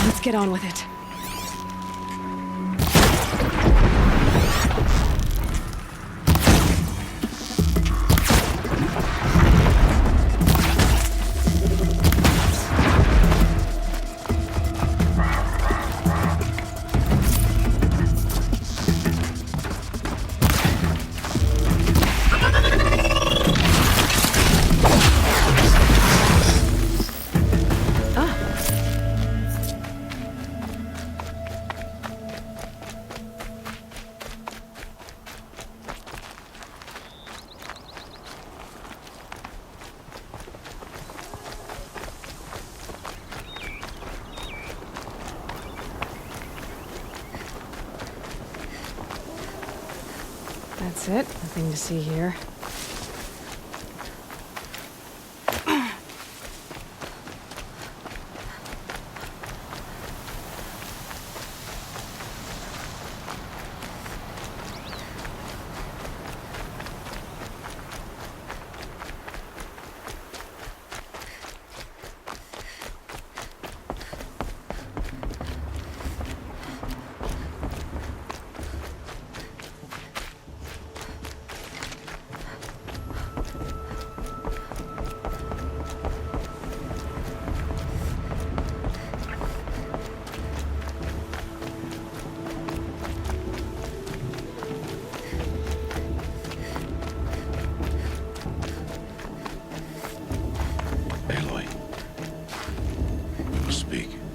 Let's get on with it. That's it. Nothing to see here.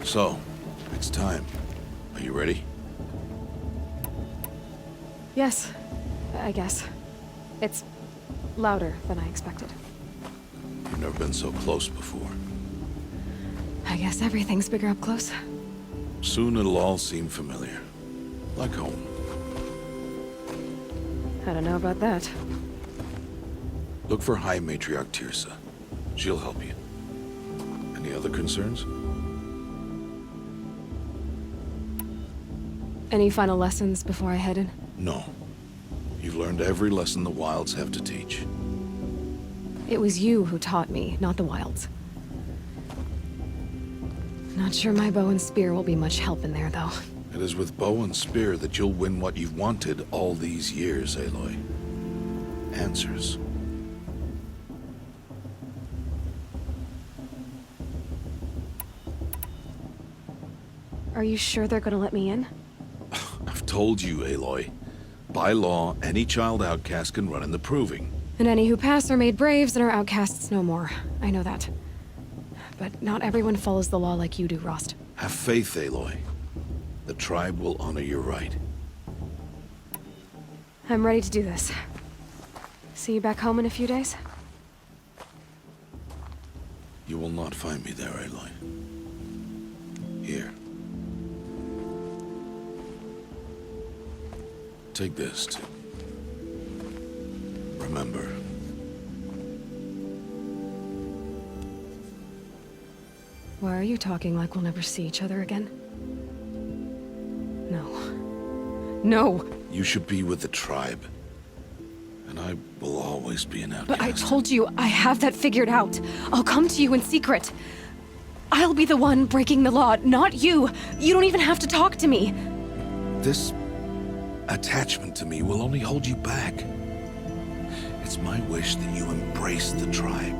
So, it's time. Are you ready? Yes, I guess. It's louder than I expected. You've never been so close before. I guess everything's bigger up close. Soon it'll all seem familiar. Like home. I don't know about that. Look for High Matriarch Teersa. She'll help you. Any other concerns? Any final lessons before I head in? No. You've learned every lesson the Wilds have to teach. It was you who taught me, not the Wilds. Not sure my bow and spear will be much help in there, though. It is with bow and spear that you'll win what you've wanted all these years, Aloy. Answers. Are you sure they're gonna let me in? I've told you, Aloy. By law, any child outcast can run in the Proving. And any who pass are made braves and are outcasts no more. I know that. But not everyone follows the law like you do, Rost. Have faith, Aloy. The tribe will honor your right. I'm ready to do this. See you back home in a few days? You will not find me there, Aloy. Here. Take this, too. Remember. Why are you talking like we'll never see each other again? No. No! You should be with the tribe. And I will always be an outcast. But I told you, I have that figured out. I'll come to you in secret. I'll be the one breaking the law, not you. You don't even have to talk to me. This attachment to me will only hold you back. It's my wish that you embrace the tribe.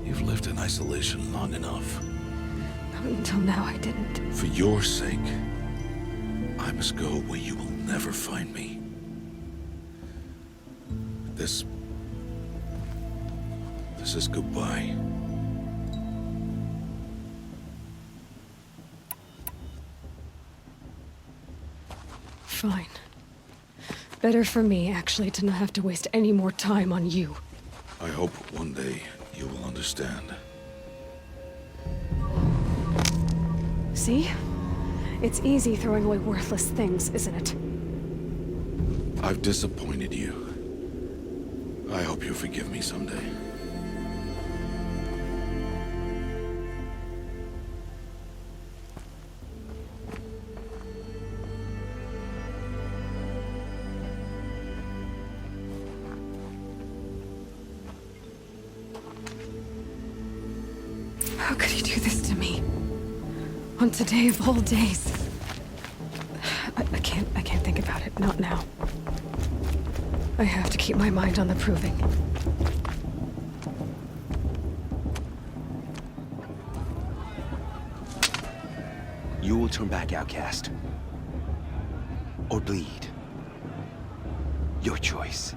You've lived in isolation long enough. Until now, I didn't. For your sake, I must go where you will never find me. This is goodbye. Fine. Better for me, actually, to not have to waste any more time on you. I hope one day you will understand. See? It's easy throwing away worthless things, isn't it? I've disappointed you. I hope you'll forgive me someday. How could he do this to me? On today of all days. I can't think about it. Not now. I have to keep my mind on the proving. You will turn back, outcast. Or bleed. Your choice.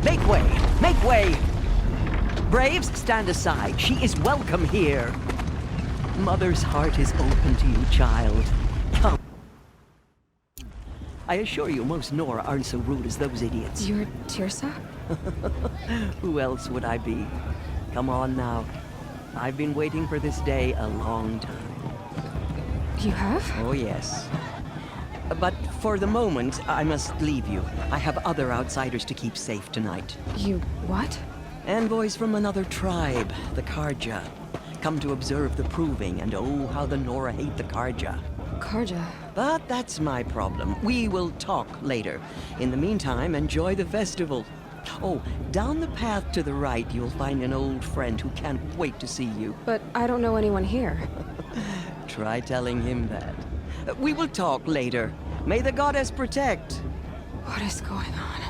Make way! Make way! Braves, stand aside. She is welcome here. Mother's heart is open to you, child. Come. I assure you, most Nora aren't so rude as those idiots. You're Tirsa? Who else would I be? Come on now. I've been waiting for this day a long time. You have? Oh, yes. But for the moment, I must leave you. I have other outsiders to keep safe tonight. You what? Envoys from another tribe, the Karja. Come to observe the proving, and oh, how the Nora hate the Karja. Karja. But that's my problem. We will talk later. In the meantime, enjoy the festival. Oh, down the path to the right, you'll find an old friend who can't wait to see you. But I don't know anyone here. Try telling him that. We will talk later. May the goddess protect. What is going on?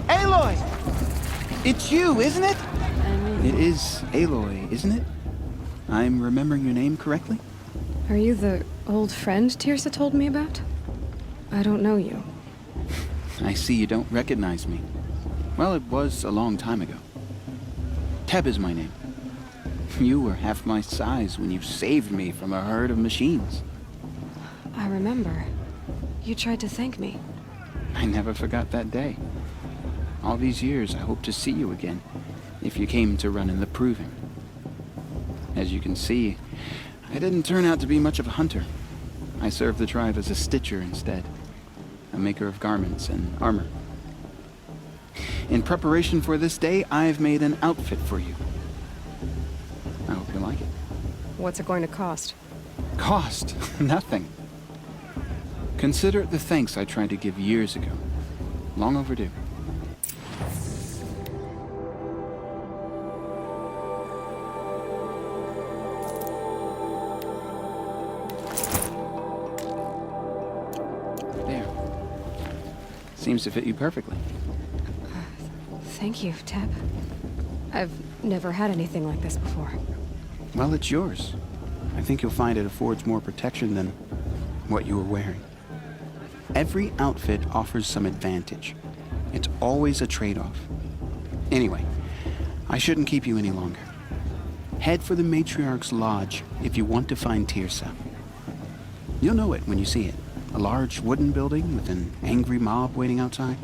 Aloy! It's you, isn't it? It is Aloy, isn't it? I'm remembering your name correctly? Are you the old friend Tirsa told me about? I don't know you. I see you don't recognize me. Well, it was a long time ago. Teb is my name. You were half my size when you saved me from a herd of machines. I remember. You tried to thank me. I never forgot that day. All these years, I hope to see you again, if you came to run in the proving. As you can see, I didn't turn out to be much of a hunter. I served the tribe as a stitcher instead, a maker of garments and armor. In preparation for this day, I've made an outfit for you. I hope you like it. What's it going to cost? Cost? Nothing. Consider it the thanks I tried to give years ago. Long overdue. There. Seems to fit you perfectly. Thank you, Teb. I've never had anything like this before. Well, it's yours. I think you'll find it affords more protection than what you were wearing. Every outfit offers some advantage. It's always a trade-off. Anyway, I shouldn't keep you any longer. Head for the Matriarch's Lodge if you want to find Tirsa. You'll know it when you see it. A large wooden building with an angry mob waiting outside.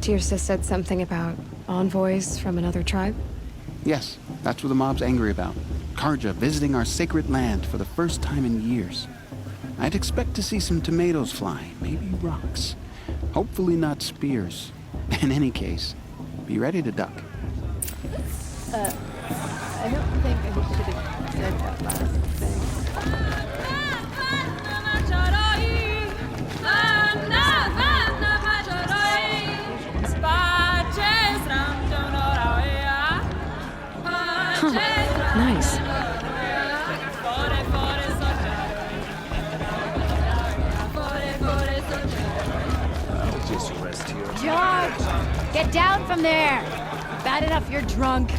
Tirsa said something about envoys from another tribe? Yes, that's what the mob's angry about. Karja visiting our sacred land for the first time in years. I'd expect to see some tomatoes fly, maybe rocks. Hopefully not spears. In any case, be ready to duck. I don't think I should have said that last thing. Nice. I'll just rest here. George, get down from there. Bad enough you're drunk.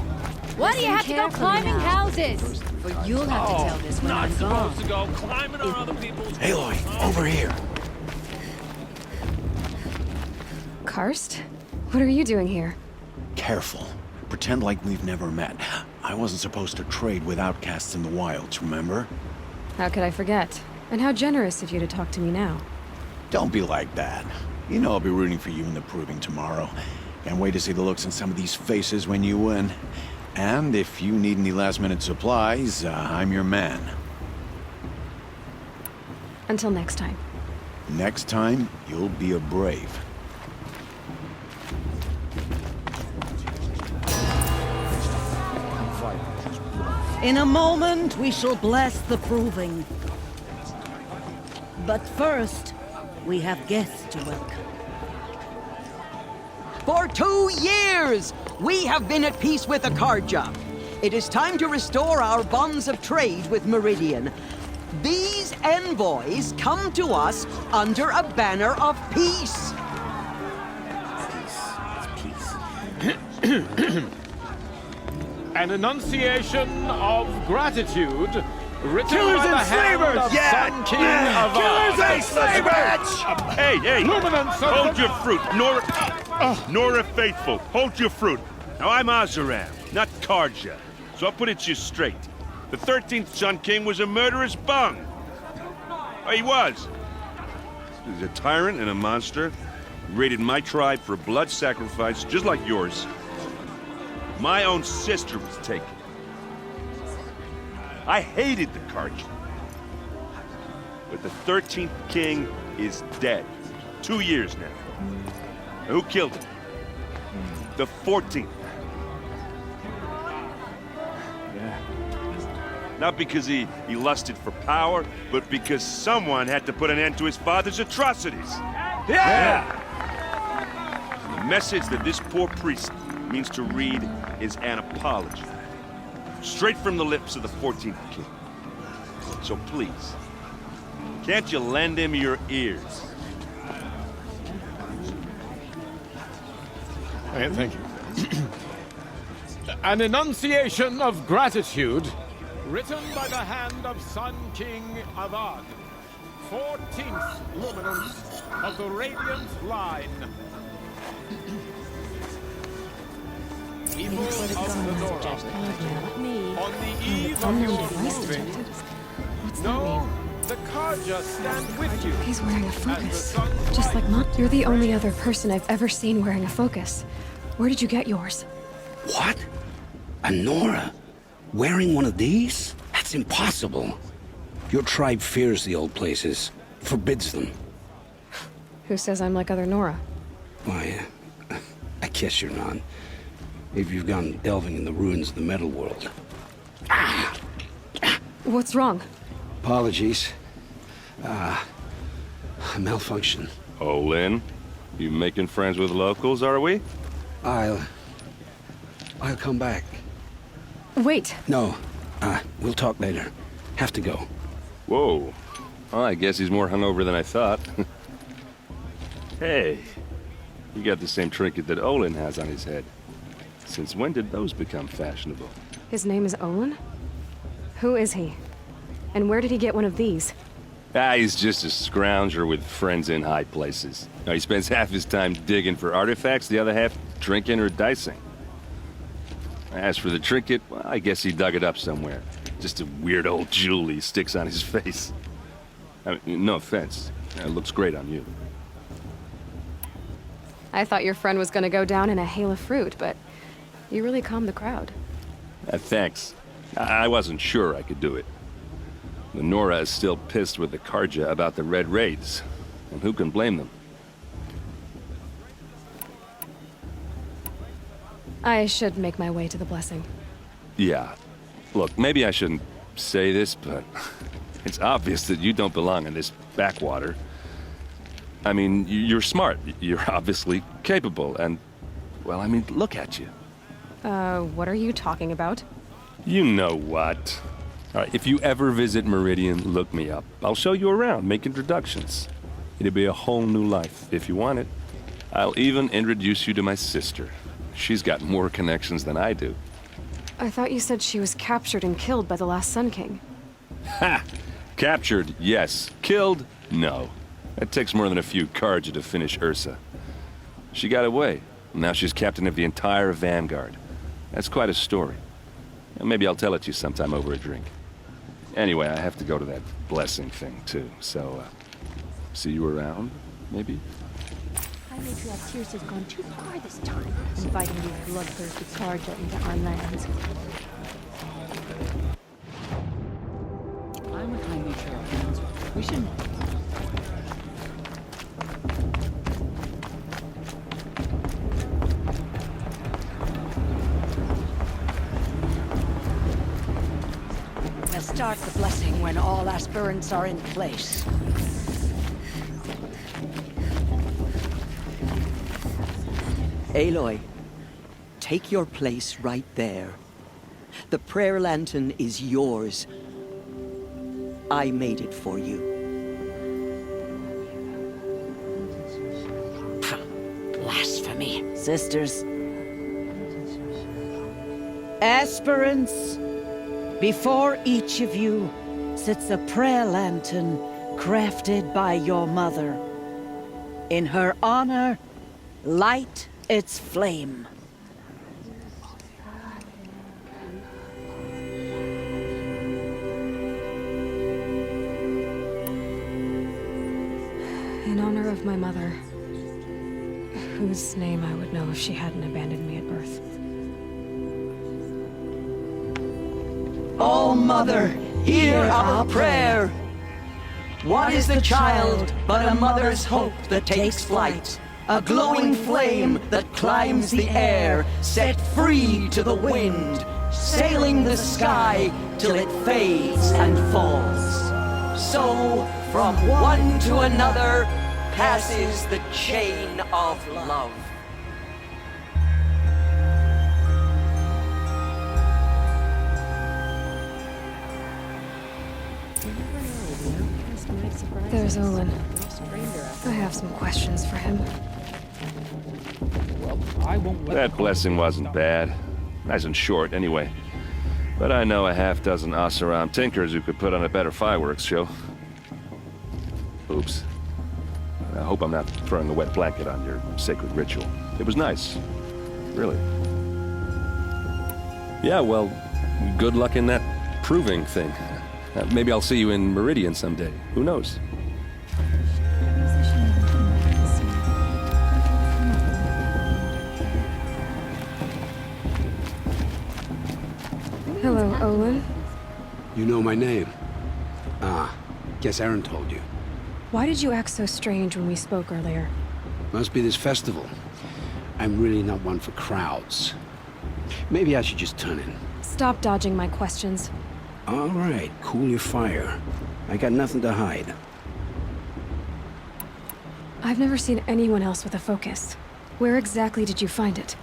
Why do you have to go climbing houses? For you'll have to tell this when I'm gone. To go climbing on other people's... Aloy, over here. Karst? What are you doing here? Careful. Pretend like we've never met. I wasn't supposed to trade with outcasts in the wilds, remember? How could I forget? And how generous of you to talk to me now. Don't be like that. You know I'll be rooting for you in the proving tomorrow. Can't wait to see the looks on some of these faces when you win. And if you need any last-minute supplies, I'm your man. Until next time. Next time, you'll be a brave. In a moment, we shall bless the proving. But first, we have guests to welcome. For 2 years, we have been at peace with Akarja. It is time to restore our bonds of trade with Meridian. These envoys come to us under a banner of peace. An enunciation of gratitude written Killers by the and hand slavers! of Yeah! Sun King of Killers and slavers! Hey, Luminance of hold the- your fruit. Nora Faithful, hold your fruit. Now, I'm Azaram, not Karja, so I'll put it to you straight. The 13th Sun King was a murderous bung. Oh, he was. He's a tyrant and a monster. He raided my tribe for a blood sacrifice, just like yours. My own sister was taken. I hated the Karja. But the 13th King is dead. 2 years now. Who killed him? The 14th. Yeah. Not because he lusted for power, but because someone had to put an end to his father's atrocities. Yeah! And the message that this poor priest means to read is an apology. Straight from the lips of the 14th King. So please, can't you lend him your ears? Thank you. An enunciation of gratitude written by the hand of Sun King Avad, 14th luminance of the Radiant Line. People of the Nora, on the eve of your moving, know the Karja stand with you. He's wearing a as the focus. sun's Just like light Mom. You're the only other person I've ever seen wearing a focus. Where did you get yours? What? A Nora? Wearing one of these? That's impossible. Your tribe fears the old places, forbids them. Who says I'm like other Nora? Why, I guess you're not. If you've gone delving in the ruins of the metal world. What's wrong? Apologies. A malfunction. Oh, Lynn, you making friends with locals, are we? I'll come back. Wait. No, we'll talk later. Have to go. Whoa. Well, I guess he's more hungover than I thought. Hey, you got the same trinket that Olin has on his head. Since when did those become fashionable? His name is Olin? Who is he? And where did he get one of these? He's just a scrounger with friends in high places. Now, he spends half his time digging for artifacts, the other half drinking or dicing. As for the trinket, well, I guess he dug it up somewhere. Just a weird old jewel he sticks on his face. I mean, no offense. It looks great on you. I thought your friend was gonna go down in a hail of fruit, but you really calmed the crowd. Thanks. I wasn't sure I could do it. The Nora is still pissed with the Karja about the Red Raids, and who can blame them? I should make my way to the blessing. Yeah. Look, maybe I shouldn't say this, but it's obvious that you don't belong in this backwater. I mean, you're smart. You're obviously capable, and, well, I mean, look at you. What are you talking about? You know what. All right, if you ever visit Meridian, look me up. I'll show you around, make introductions. It'll be a whole new life, if you want it. I'll even introduce you to my sister. She's got more connections than I do. I thought you said she was captured and killed by the last Sun King. Ha! Captured, yes. Killed, no. It takes more than a few Karja to finish Ursa. She got away. Now she's captain of the entire Vanguard. That's quite a story. And maybe I'll tell it to you sometime over a drink. Anyway, I have to go to that blessing thing, too. So, see you around, maybe? I may feel like Tears has gone too far this time, inviting these bloodthirsty Karja into our lands. I'm a kindly trail. We should. start the blessing when all aspirants are in place. Aloy, take your place right there. The prayer lantern is yours. I made it for you. Blasphemy. Sisters. Aspirants, before each of you sits a prayer lantern crafted by your mother. In her honor, light its flame. In honor of my mother, whose name I would know if she hadn't abandoned me at birth. Oh, Mother, hear our prayer. What is the child but a mother's hope that takes flight? A glowing flame that climbs the air, set free to the wind, sailing the sky till it fades and falls. So, from one to another, passes the chain of love. There's Olin. I have some questions for him. That blessing wasn't bad. Nice and short, anyway. But I know a half-dozen Oseram tinkers who could put on a better fireworks show. Oops. I hope I'm not throwing a wet blanket on your sacred ritual. It was nice. Really. Yeah, well, good luck in that proving thing. Maybe I'll see you in Meridian someday. Who knows? Hello, Olin. You know my name? Ah, guess Aaron told you. Why did you act so strange when we spoke earlier? Must be this festival. I'm really not one for crowds. Maybe I should just turn in. Stop dodging my questions. All right, cool your fire. I got nothing to hide. I've never seen anyone else with a focus. Where exactly did you find it?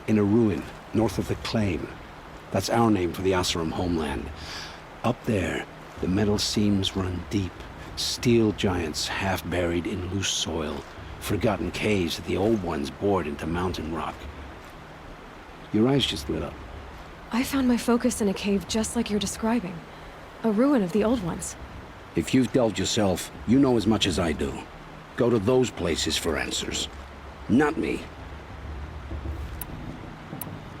In a ruin, north of the Claim. That's our name for the Oseram homeland. Up there, the metal seams run deep. Steel giants half buried in loose soil. Forgotten caves that the old ones bored into mountain rock. Your eyes just lit up. I found my focus in a cave just like you're describing. A ruin of the old ones. If you've delved yourself, you know as much as I do. Go to those places for answers. Not me.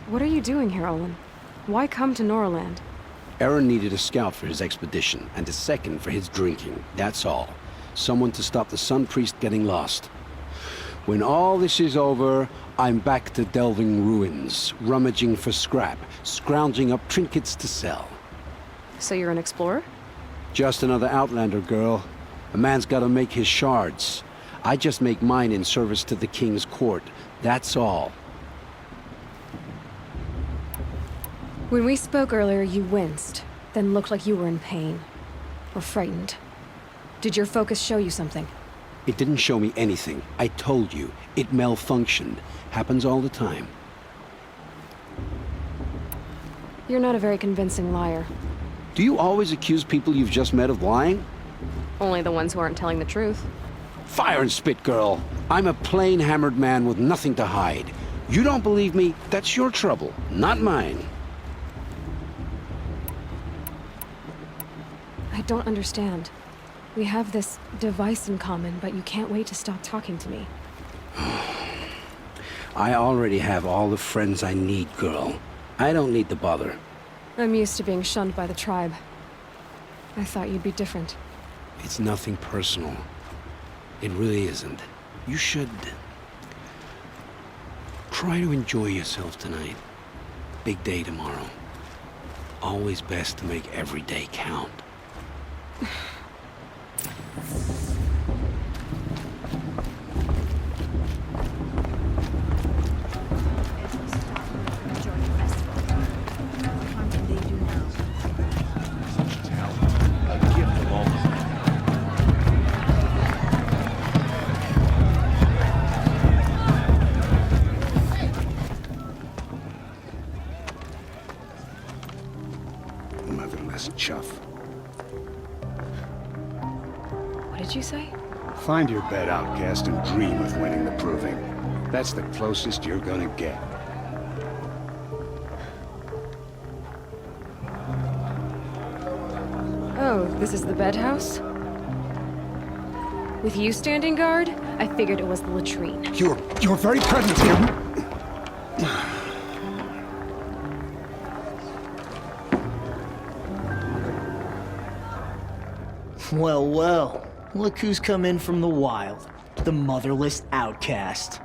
What are you doing here, Olin? Why come to Noraland? Aaron needed a scout for his expedition, and a second for his drinking. That's all. Someone to stop the Sun Priest getting lost. When all this is over, I'm back to delving ruins, rummaging for scrap, scrounging up trinkets to sell. So you're an explorer? Just another Outlander, girl. A man's gotta make his shards. I just make mine in service to the King's court. That's all. When we spoke earlier, you winced, then looked like you were in pain. Or frightened. Did your focus show you something? It didn't show me anything. I told you. It malfunctioned. Happens all the time. You're not a very convincing liar. Do you always accuse people you've just met of lying? Only the ones who aren't telling the truth. Fire and spit, girl. I'm a plain hammered man with nothing to hide. You don't believe me? That's your trouble, not mine. I don't understand. We have this device in common, but you can't wait to stop talking to me. I already have all the friends I need, girl. I don't need the bother. I'm used to being shunned by the tribe. I thought you'd be different. It's nothing personal. It really isn't. You should try to enjoy yourself tonight. Big day tomorrow. Always best to make every day count. class chuff. What did you say? Find your bed, outcast, and dream of winning the proving. That's the closest you're gonna get. Oh, this is the bed house? With you standing guard, I figured it was the latrine. Your very presence here. Well, well. Look who's come in from the wild. The motherless outcast.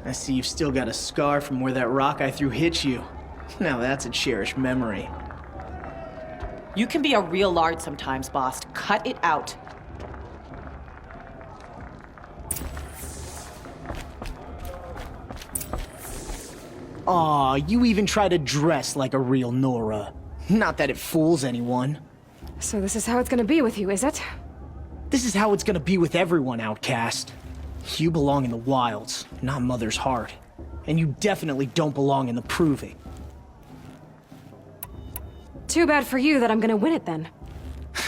I see you've still got a scar from where that rock I threw hit you. Now that's a cherished memory. You can be a real lard sometimes, boss. Cut it out. Aw, you even try to dress like a real Nora. Not that it fools anyone. So this is how it's gonna be with you, is it? This is how it's gonna be with everyone, outcast. You belong in the wilds, not Mother's heart. And you definitely don't belong in the proving. Too bad for you that I'm gonna win it then.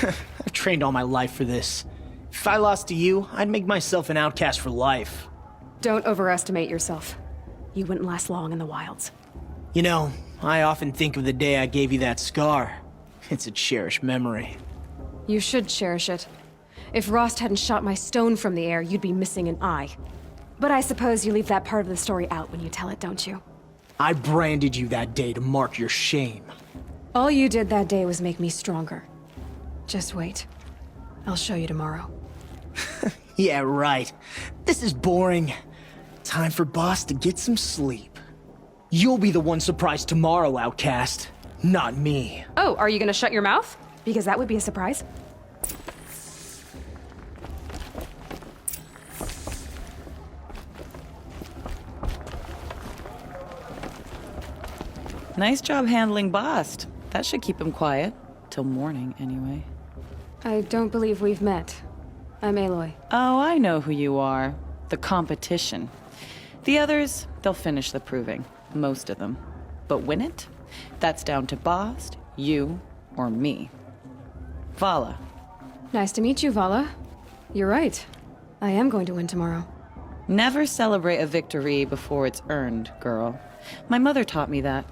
I've trained all my life for this. If I lost to you, I'd make myself an outcast for life. Don't overestimate yourself. You wouldn't last long in the wilds. You know, I often think of the day I gave you that scar. It's a cherished memory. You should cherish it. If Rost hadn't shot my stone from the air, you'd be missing an eye. But I suppose you leave that part of the story out when you tell it, don't you? I branded you that day to mark your shame. All you did that day was make me stronger. Just wait. I'll show you tomorrow. Yeah, right. This is boring. Time for Boss to get some sleep. You'll be the one surprised tomorrow, outcast. Not me. Oh, are you gonna shut your mouth? Because that would be a surprise. Nice job handling Bast. That should keep him quiet. Till morning, anyway. I don't believe we've met. I'm Aloy. Oh, I know who you are. The competition. The others, they'll finish the proving. Most of them. But win it? That's down to Bast, you, or me. Vala. Nice to meet you, Vala. You're right. I am going to win tomorrow. Never celebrate a victory before it's earned, girl. My mother taught me that.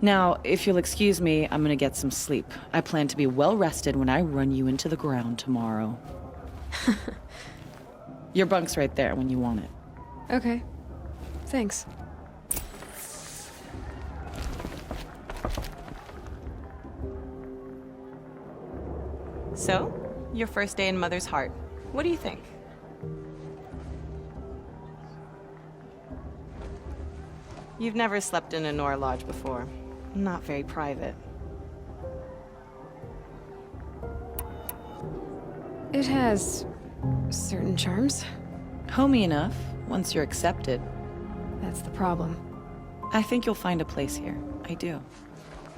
Now, if you'll excuse me, I'm gonna get some sleep. I plan to be well rested when I run you into the ground tomorrow. Your bunk's right there when you want it. Okay. Thanks. So, your first day in Mother's heart. What do you think? You've never slept in a Nora lodge before. Not very private. It has certain charms. Homey enough, once you're accepted. That's the problem. I think you'll find a place here. I do.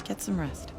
Get some rest.